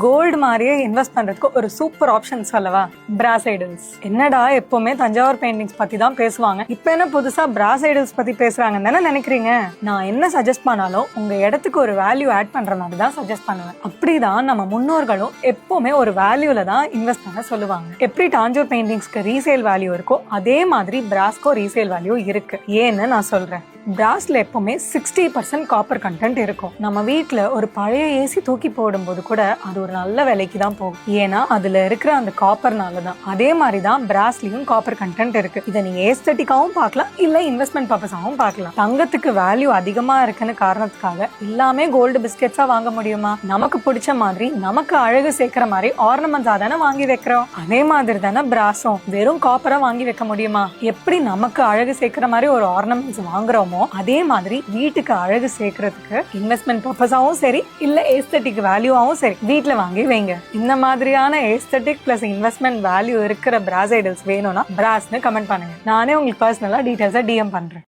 Gold மாதிரியே invest பண்றதுக்கு ஒரு சூப்பர் ஆப்ஷன் சொல்லவா? பிராஸ் ஐடல்ஸ். என்னடா எப்பவுமே தஞ்சாவூர் பெயிண்டிங்ஸ் பத்தி தான் பேசுவாங்க, இப்ப என்ன புதுசா பிராஸ் ஐடல்ஸ் பத்தி பேசுறாங்கன்னு தானே நினைக்கிறீங்க? நான் என்ன சஜஸ்ட் பண்ணாலும் உங்க இடத்துக்கு ஒரு வேல்யூ ஆட் பண்ற மாதிரி தான் சஜஸ்ட் பண்ணுவேன். அப்படிதான் நம்ம முன்னோர்களும் எப்பவுமே ஒரு வேல்யூல தான் இன்வெஸ்ட் பண்ண சொல்லுவாங்க. எப்படி டாஞ்சூர் பெயிண்டிங்ஸ்க்கு ரீசேல் வேல்யூ இருக்கோ அதே மாதிரி பிராஸ்கோ ரீசேல் வேல்யூ இருக்கு. ஏன்னு நான் சொல்றேன். பிராஸ்ல எப்பவுமே 60% காப்பர் கண்டென்ட் இருக்கும். நம்ம வீட்டுல ஒரு பழைய ஏசி தூக்கி போடும்போது கூட அது ஒரு நல்ல விலைக்கு தான் போகும், ஏன்னா அதுல இருக்கிற அந்த காப்பர்னால தான். அதே மாதிரி தான் பிராஸ்லயும் காப்பர் கண்டென்ட் இருக்கு. இதை நீங்க ஏஸ்தட்டிக்காவும் பார்க்கலாம், இல்ல இன்வெஸ்ட்மெண்ட் பர்பஸாவும் பார்க்கலாம். தங்கத்துக்கு வேல்யூ அதிகமா இருக்குன்னு காரணத்துக்காக எல்லாமே கோல்டு பிஸ்கெட்ஸா வாங்க முடியுமா? நமக்கு பிடிச்ச மாதிரி நமக்கு அழகு சேர்க்கிற மாதிரி ஆர்னமெண்ட்ஸா தானே வாங்கி வைக்கிறோம். அதே மாதிரி தானே பிராஸும் வெறும் காப்பரா வாங்கி வைக்க முடியுமா? எப்படி நமக்கு அழகு சேர்க்கிற மாதிரி ஒரு ஆர்னமெண்ட்ஸ் வாங்குறோமோ அதே மாதிரி வீட்டுக்கு அழகு சேர்க்கறதுக்கு இன்வெஸ்ட்மெண்ட் பர்பஸாவும் சரி, இல்ல ஏஸ்தட்டிக் வேல்யூவாவும் சரி வீட்டுல வாங்கி வைங்க. இந்த மாதிரியான ஏஸ்தட்டிக் பிளஸ் இன்வெஸ்ட்மெண்ட் வேல்யூ இருக்கிற பிராஸ் ஐடல்ஸ் வேணும்னா பிராஸ்னு கமெண்ட் பண்ணுங்க. நானே உங்களுக்கு பர்சனலா டீடைல்ஸா DM பண்றேன்.